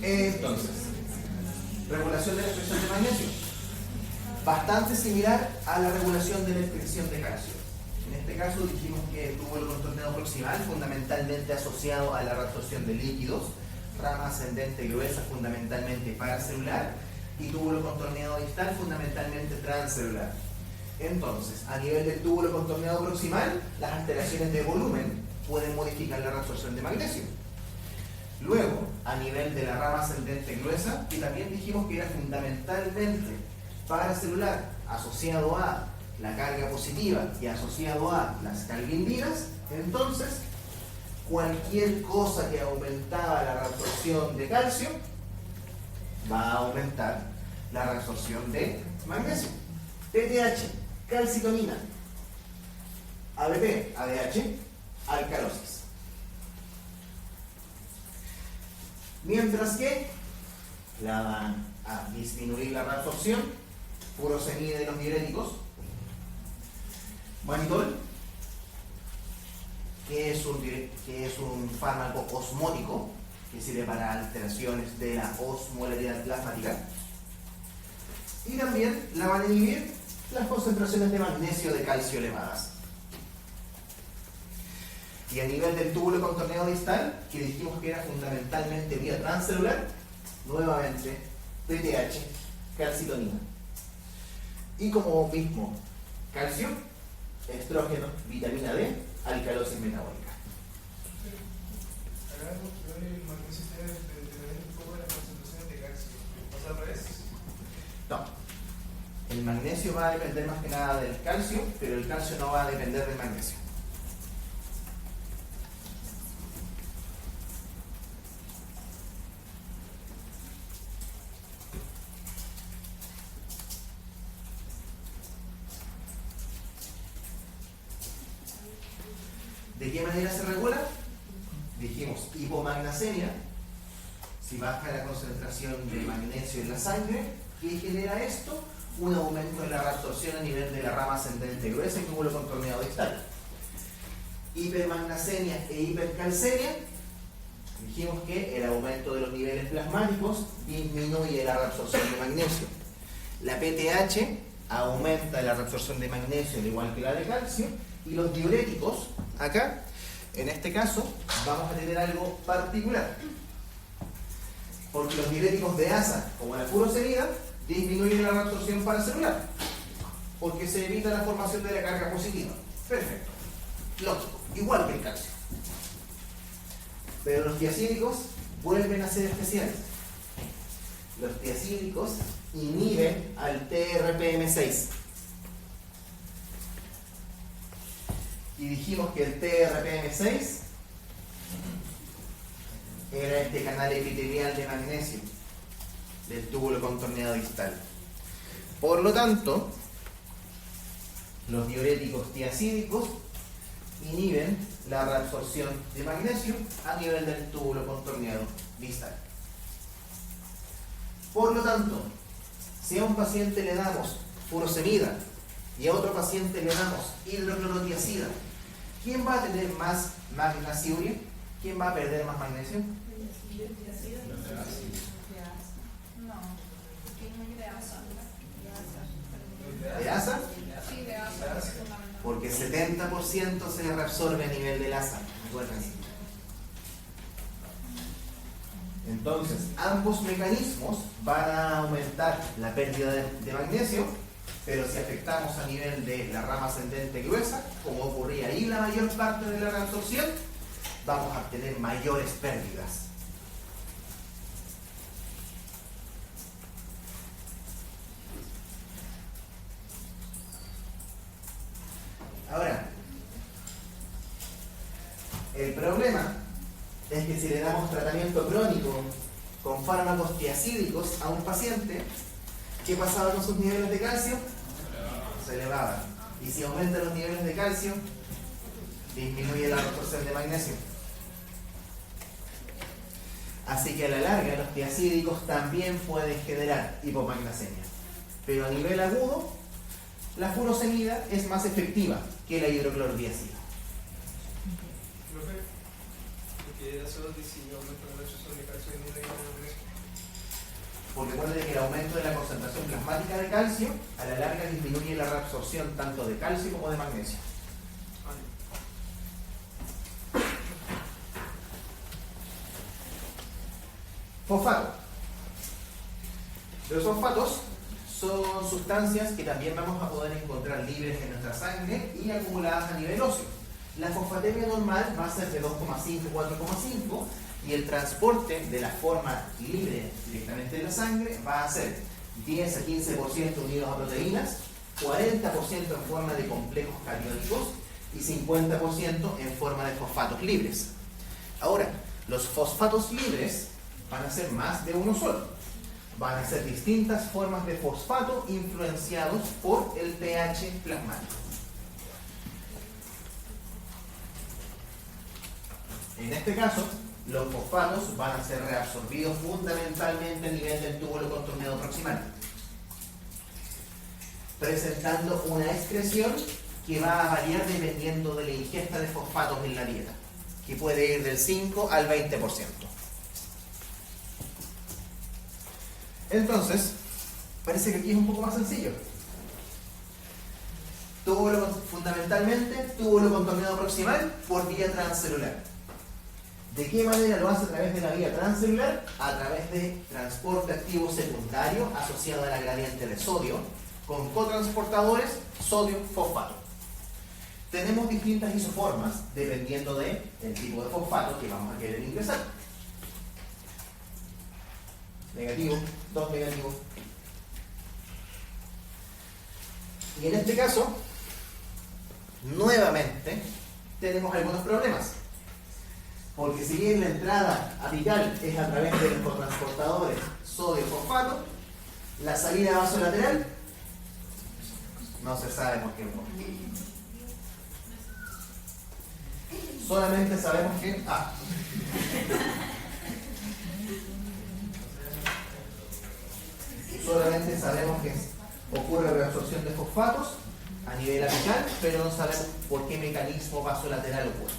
Entonces, regulación de la excreción de magnesio. Bastante similar a la regulación de la excreción de calcio. En este caso dijimos que tuvo el contorneado proximal fundamentalmente asociado a la reabsorción de líquidos, rama ascendente gruesa fundamentalmente paracelular y túbulo contorneado distal fundamentalmente transcelular. Entonces, a nivel del túbulo contorneado proximal, las alteraciones de volumen pueden modificar la reabsorción de magnesio. Luego, a nivel de la rama ascendente gruesa, que también dijimos que era fundamentalmente paracelular, asociado a la carga positiva y asociado a las calvindinas, entonces cualquier cosa que aumentaba la reabsorción de calcio va a aumentar la reabsorción de magnesio. PTH, calcitonina, ABP, ADH, alcalosis. Mientras que la van a disminuir la reabsorción, furosemida de los diuréticos, manitol, que es un fármaco osmótico que sirve para alteraciones de la osmolaridad plasmática, y también la van a inhibir las concentraciones de magnesio de calcio elevadas. Y a nivel del túbulo contorneado distal, que dijimos que era fundamentalmente vía transcelular, nuevamente PTH, calcitonina. Y como mismo calcio, estrógeno, vitamina D, alcalosis metabólica. Acá el magnesio está dependiendo un poco de las concentraciones de calcio. ¿Pasa al revés? No. El magnesio va a depender más que nada del calcio, pero el calcio no va a depender del magnesio. ¿De qué manera se regula? Dijimos hipomagnesemia, si baja la concentración de magnesio en la sangre. ¿Qué genera esto? Un aumento en la reabsorción a nivel de la rama ascendente gruesa y túbulo contorneado distal. Hipermagnesemia e hipercalcemia, dijimos que el aumento de los niveles plasmáticos disminuye la reabsorción de magnesio. La PTH aumenta la reabsorción de magnesio al igual que la de calcio, y los diuréticos, acá, en este caso, vamos a tener algo particular. Porque los diuréticos de asa, como la furosemida, disminuyen la reabsorción paracelular. Porque se evita la formación de la carga positiva. Perfecto. Lógico. Igual que el calcio. Pero los tiacídicos vuelven a ser especiales. Los tiacídicos inhiben al TRPM6. Y dijimos que el TRPM6 era este canal epitelial de magnesio del túbulo contorneado distal. Por lo tanto, los diuréticos tiacídicos inhiben la reabsorción de magnesio a nivel del túbulo contorneado distal. Por lo tanto, si a un paciente le damos furosemida y a otro paciente le damos hidroclorotiazida, ¿quién va a tener más magnesiuria? ¿Quién va a perder más magnesio? ¿De asa? Porque 70% se reabsorbe a nivel del asa. Acuérdense. Entonces, ambos mecanismos van a aumentar la pérdida de magnesio, pero si afectamos a nivel de la rama ascendente gruesa, como ocurría ahí la mayor parte de la reabsorción, vamos a tener mayores pérdidas. Ahora, el problema es que si le damos tratamiento crónico con fármacos tiacídicos a un paciente, ¿qué pasaba con sus niveles de calcio? Se elevaban. Y si aumentan los niveles de calcio, disminuye la absorción de magnesio. Así que a la larga los tiacídicos también pueden generar hipomagnesemia. Pero a nivel agudo, la furosemida es más efectiva que la hidroclorotiazida. Profe, ¿por qué solo si aumenta la absorción de calcio y no de magnesio? Porque recuerden que el aumento de la concentración plasmática de calcio a la larga disminuye la reabsorción tanto de calcio como de magnesio. Fosfato. Los fosfatos son sustancias que también vamos a poder encontrar libres en nuestra sangre y acumuladas a nivel óseo. La fosfatemia normal va a ser de 2,5 a 4,5 y el transporte de la forma libre directamente en la sangre va a ser 10 a 15% unidos a proteínas, 40% en forma de complejos catiónicos y 50% en forma de fosfatos libres. Ahora, los fosfatos libres van a ser más de uno solo. Van a ser distintas formas de fosfato influenciados por el pH plasmático. En este caso, los fosfatos van a ser reabsorbidos fundamentalmente a nivel del túbulo contorneado proximal, presentando una excreción que va a variar dependiendo de la ingesta de fosfatos en la dieta, que puede ir del 5 al 20%. Entonces, parece que aquí es un poco más sencillo. Fundamentalmente, túbulo contorneado proximal por vía transcelular. ¿De qué manera lo hace a través de la vía transcelular? A través de transporte activo secundario asociado a la gradiente de sodio con cotransportadores sodio-fosfato. Tenemos distintas isoformas dependiendo del tipo de fosfato que vamos a querer ingresar. Negativo, 2 negativos. Y en este caso, nuevamente, tenemos algunos problemas. Porque si bien la entrada apical es a través de los cotransportadores sodio-fosfato, la salida vasolateral no se sabe por qué motivo. Solamente sabemos que solamente sabemos que ocurre reabsorción de fosfatos a nivel apical, pero no sabemos por qué mecanismo vasolateral ocurre.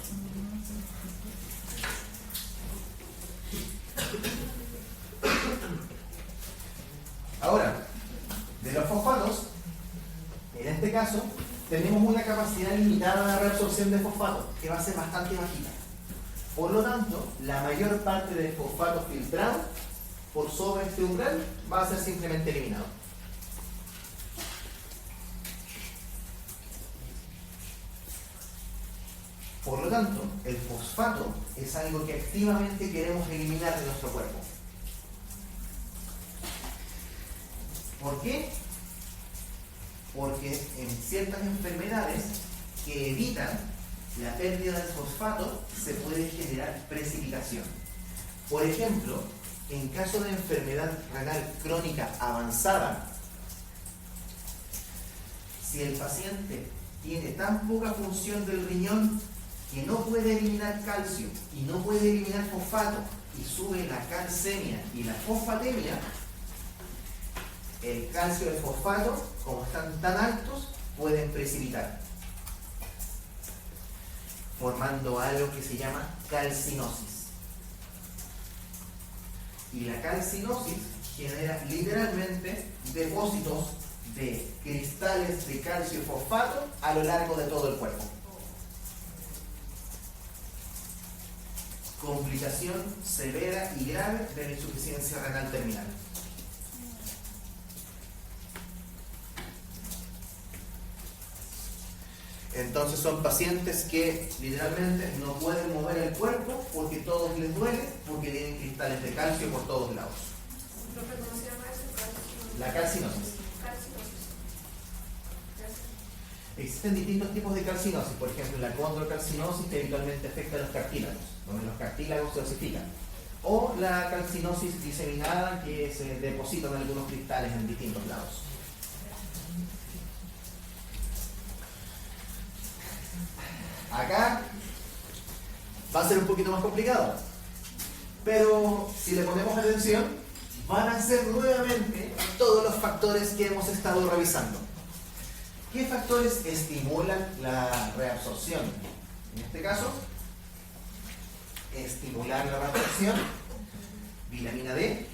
Ahora, de los fosfatos, en este caso, tenemos una capacidad limitada de reabsorción de fosfato, que va a ser bastante bajita. Por lo tanto, la mayor parte del fosfato filtrado por sobre este umbral va a ser simplemente eliminado. Por lo tanto, el fosfato es algo que activamente queremos eliminar de nuestro cuerpo. ¿Por qué? Porque en ciertas enfermedades que evitan la pérdida del fosfato se puede generar precipitación. Por ejemplo, en caso de enfermedad renal crónica avanzada, si el paciente tiene tan poca función del riñón que no puede eliminar calcio y no puede eliminar fosfato y sube la calcemia y la fosfatemia, el calcio y el fosfato, como están tan altos, pueden precipitar, formando algo que se llama calcinosis. Y la calcinosis genera literalmente depósitos de cristales de calcio y fosfato a lo largo de todo el cuerpo. Complicación severa y grave de la insuficiencia renal terminal. Entonces son pacientes que literalmente no pueden mover el cuerpo porque todo les duele, porque tienen cristales de calcio por todos lados. Profe, ¿cómo se llama eso? La calcinosis. Calcinosis. Gracias. Existen distintos tipos de calcinosis, por ejemplo la condrocalcinosis que habitualmente afecta a los cartílagos, donde los cartílagos se osifican, o la calcinosis diseminada que se depositan algunos cristales en distintos lados. Acá va a ser un poquito más complicado, pero si le ponemos atención, van a ser nuevamente todos los factores que hemos estado revisando. ¿Qué factores estimulan la reabsorción? En este caso, estimular la reabsorción, vitamina D,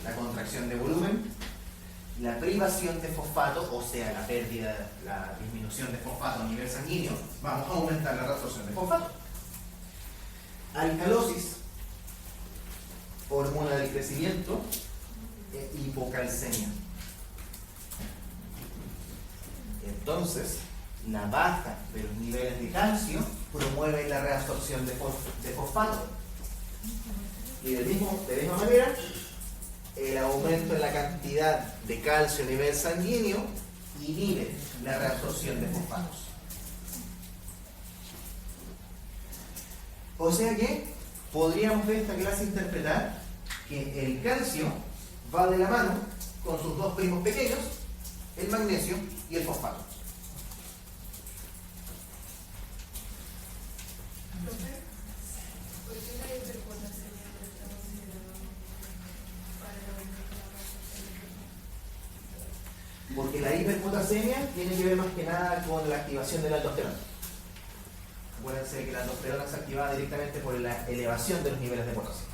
la contracción de volumen, la privación de fosfato, o sea, la pérdida, la disminución de fosfato a nivel sanguíneo, vamos a aumentar la reabsorción de fosfato. Alcalosis, hormona del crecimiento, e hipocalcemia. Entonces, la baja de los niveles de calcio promueve la reabsorción de fosfato. Y de la misma manera, el aumento en la cantidad de calcio a nivel sanguíneo inhibe la reabsorción de fosfatos. O sea que podríamos de esta clase interpretar que el calcio va de la mano con sus dos primos pequeños, el magnesio y el fosfato. Profe, ¿por qué la hiperpotasemia no está considerada para el aumento de la reabsorción? Porque la hiperpotasemia tiene que ver más que nada con la activación de la aldosterona. Acuérdense que la aldosterona se activa directamente por la elevación de los niveles de potasio.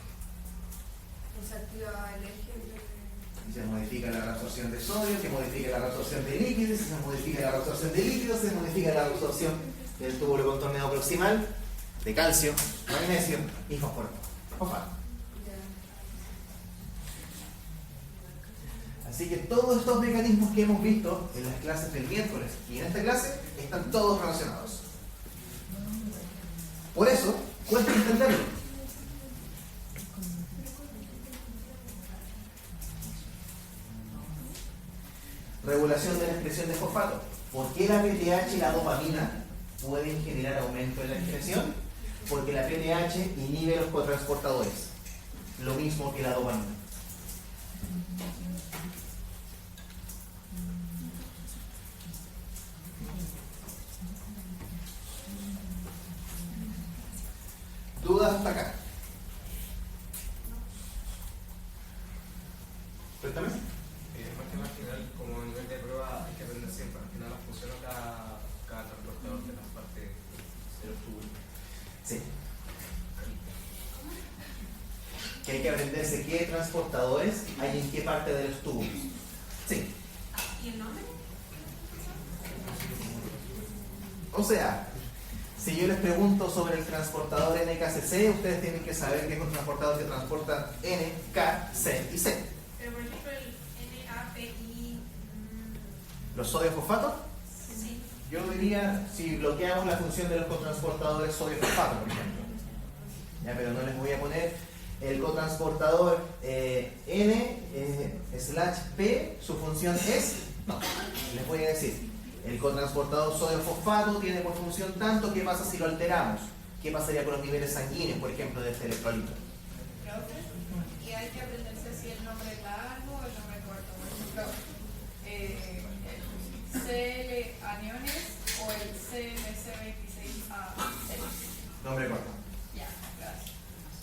¿No se activa el eje? Se modifica la reabsorción de sodio, se modifica la reabsorción de líquidos, se modifica la reabsorción de líquidos, se modifica la reabsorción del túbulo contorneado proximal, de calcio, magnesio y fósforo. Fosfato. Así que todos estos mecanismos que hemos visto en las clases del miércoles y en esta clase están todos relacionados. Por eso, cuesta entenderlo. Regulación de la excreción de fosfato. ¿Por qué la PTH y la dopamina pueden generar aumento en la excreción? Porque la PTH inhibe los cotransportadores, lo mismo que la dopamina. ¿Dudas hasta acá? Cuéntame. Más que más final, como a nivel de prueba, hay que aprender siempre. Al final funciona cada transportador de las partes de los tubos. Sí. Que hay que aprenderse qué transportadores hay en qué parte de los tubos. Sí. ¿Y el nombre? O sea, si yo les pregunto sobre el transportador NKCC, ustedes tienen que saber que es un transportador que transporta N, K, C y C. Pero por ejemplo el NAPI. ¿Los sodio fosfato? Sí. Yo diría, si bloqueamos la función de los cotransportadores sodio-fosfato, por ejemplo. Ya, pero no les voy a poner el cotransportador N/P, su función es, no, les voy a decir, el cotransportador sodio-fosfato tiene por función tanto. ¿Qué pasa si lo alteramos? ¿Qué pasaría con los niveles sanguíneos, por ejemplo, de este electrolito? Y hay que aprenderse si el nombre largo o el nombre corto. Por ejemplo, el CL aniones o el CMC26A. Nombre corto. Ya, gracias.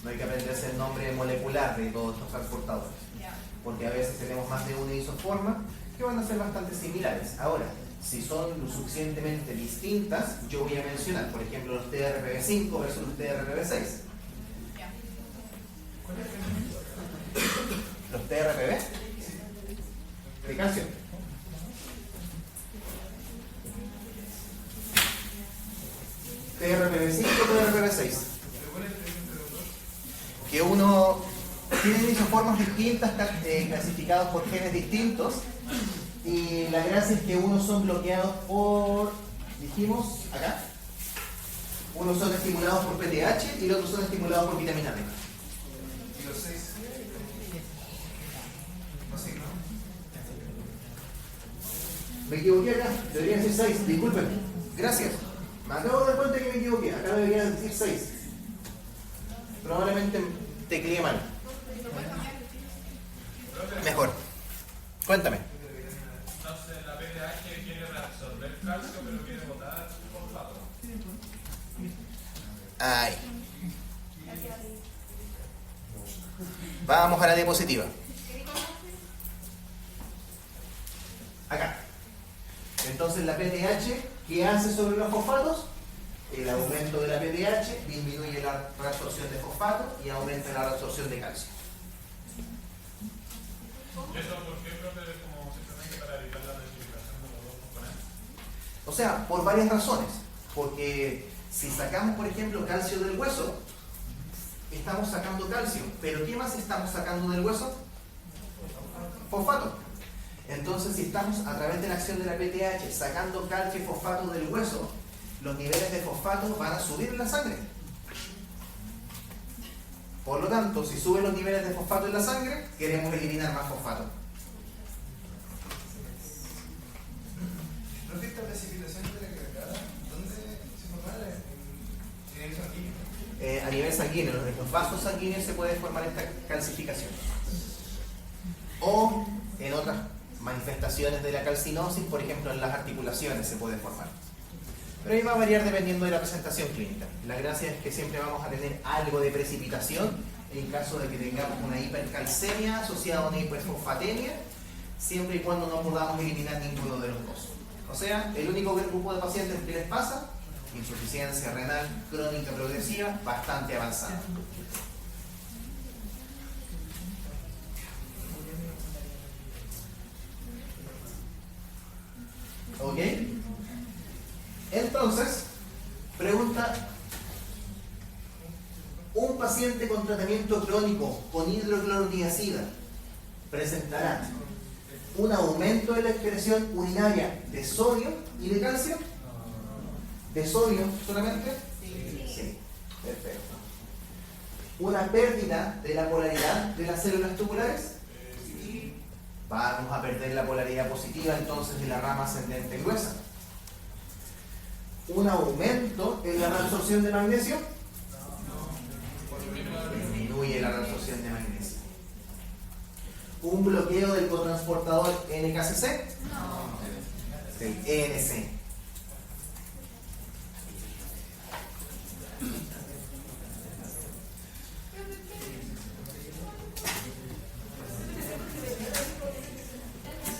No hay que aprenderse el nombre molecular de todos estos transportadores, Ya. porque a veces tenemos más de una isoforma que van a ser bastante similares. Ahora, si son lo suficientemente distintas, yo voy a mencionar, por ejemplo, los TRPV5 versus los TRPV6. Ya. Los TRPV de calcio. TRPV5, TRPV6. Que uno tiene isoformas distintas, clasificados por genes distintos, y la gracia es que unos son bloqueados por, dijimos, acá, unos son estimulados por PTH y los otros son estimulados por vitamina D. Y los 6. No sé, ¿no? Me equivoqué acá, debería decir 6, disculpen. Gracias. Me acabo de dar cuenta que me equivoqué, acá debería decir 6. Probablemente tecleé mal. Mejor. Cuéntame. Entonces la PTH quiere reabsorber calcio, pero quiere botar fosfato. Ahí. Vamos a la diapositiva. Acá. Entonces la PTH, ¿qué hace sobre los fosfatos? El aumento de la PTH disminuye la reabsorción de fosfato y aumenta la reabsorción de calcio. ¿Y eso por qué, profe? ¿Es como simplemente para evitar la desequilibración de los dos componentes? O sea, por varias razones. Porque si sacamos, por ejemplo, calcio del hueso, estamos sacando calcio. ¿Pero qué más estamos sacando del hueso? Fosfato. Entonces, si estamos a través de la acción de la PTH sacando calcio y fosfato del hueso, los niveles de fosfato van a subir en la sangre. Por lo tanto, si suben los niveles de fosfato en la sangre, queremos eliminar más fosfato. ¿No esta precipitación de la cargada? ¿Dónde se forma en nivel sanguíneo? A nivel sanguíneo, en los vasos sanguíneos se puede formar esta calcificación. O en otras manifestaciones de la calcinosis, por ejemplo en las articulaciones se puede formar. Pero ahí va a variar dependiendo de la presentación clínica. La gracia es que siempre vamos a tener algo de precipitación en caso de que tengamos una hipercalcemia asociada a una hiperfosfatemia, siempre y cuando no podamos eliminar ninguno de los dos. O sea, el único grupo de pacientes que les pasa, insuficiencia renal crónica progresiva bastante avanzada. ¿Ok? Entonces, pregunta, un paciente con tratamiento crónico con hidrocloroniacida presentará un aumento de la excreción urinaria de sodio y de calcio. ¿De sodio solamente? Sí. Perfecto. ¿Una pérdida de la polaridad de las células tubulares? Vamos a perder la polaridad positiva entonces de la rama ascendente gruesa. ¿Un aumento en la reabsorción de magnesio? Disminuye la reabsorción de magnesio. ¿Un bloqueo del cotransportador NKCC? Del NC.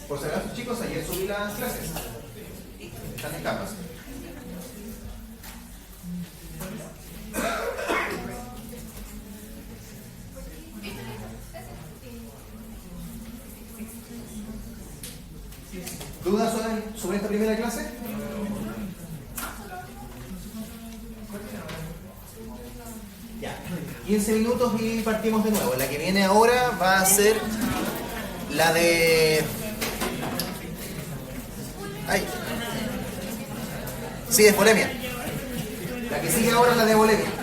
Por si acaso, chicos, ayer subí las clases. Están en capas. ¿Dudas sobre esta primera clase? Ya, 15 minutos y partimos de nuevo. La que viene ahora va a ser la de... ¡Ay! Sí, es bulimia. La que sigue ahora es la de bulimia.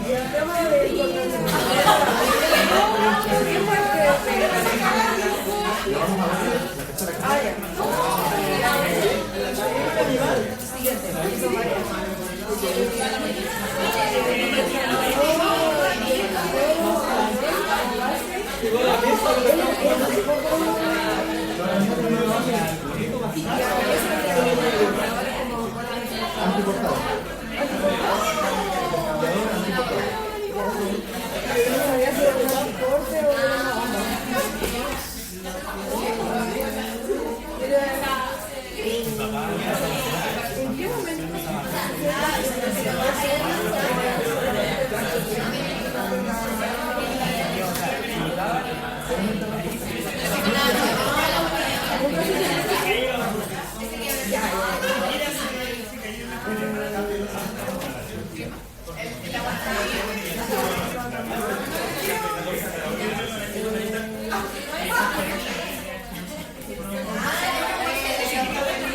Y el tema de Yo no sabía si era un transporte o una onda. ¿En qué momento?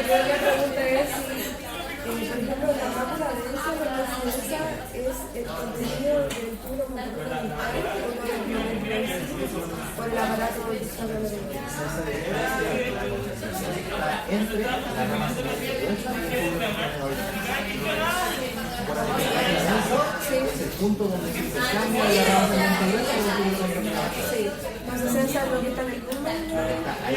La pregunta es, por ejemplo, la mácula densa, la densa es el contenido del tubo motoconductor o el aparato que está en la entre la rama cerebrosa y el es el punto donde se intercambia la rama cerebrosa y el tubo. Sí, entonces esa es lo que está en el pulmón. Ahí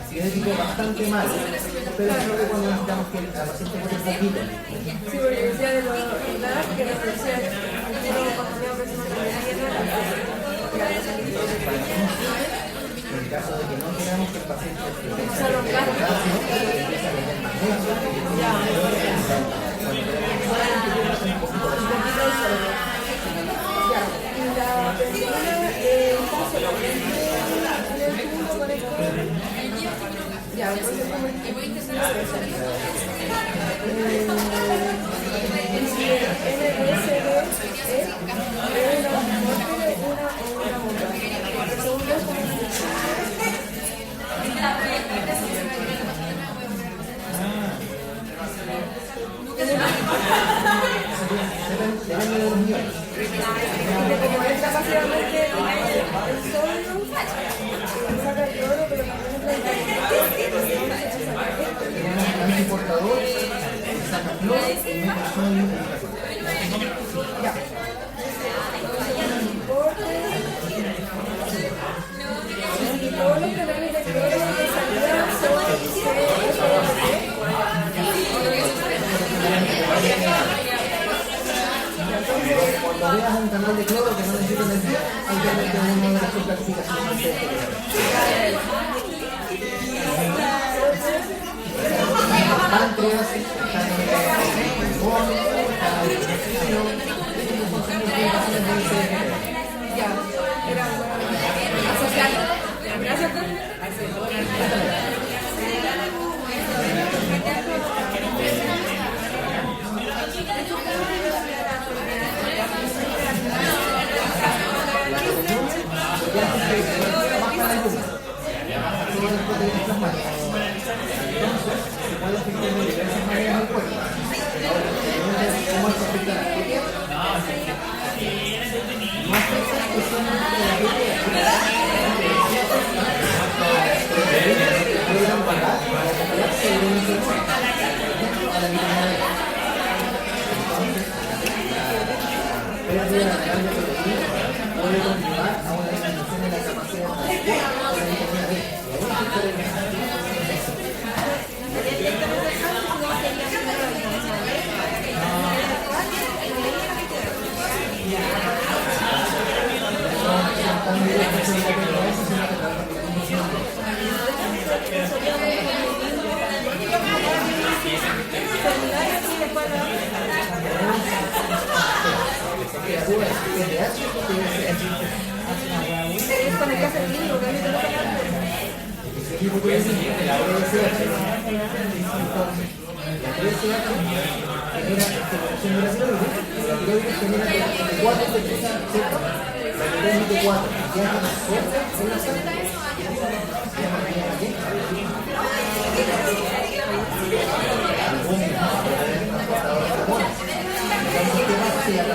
tiene tipo bastante mal, pero creo que cuando necesitamos que la paciente pone un poquito. Sí, porque decía de lo edad que nos decía el cuando tenía personas en caso de que no queramos que el paciente empiece a perder calcio, empiece a perder magnesio, ya, entonces como que voy a intentar como es capacidadmente el sodio, saca el cloro, pero también el transportador saca cloro y mete sodio. ya. Y todos los canales de cloro que salían Cuando veas un canal de cloro que no necesita energía, hay que meter una de las subclasificaciones de páncreas, está en el pulmón, está en el intestino, ya, era asociado. Gracias. puede conllevar a una disminución de la capacidad de la vitamina D.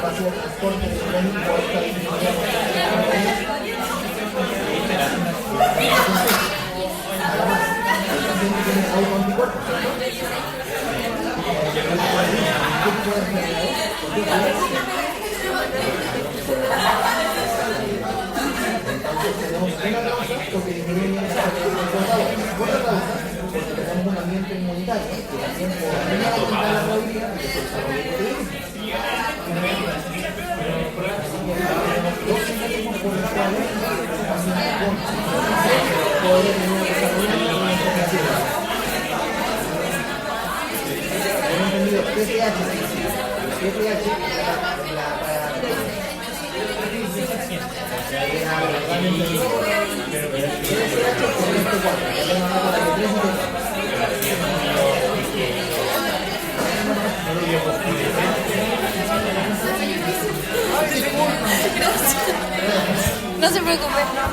capacidad de transporte de tren por esta entonces tenemos una causa porque disminuye la otra causa porque tenemos un ambiente inmunitario que también podría aumentar la probabilidad de que se desarrolle dos mecanismos por los cuales el paciente puede tener un desarrollo de una enfermedad. Hemos entendido PTH, No se preocupe.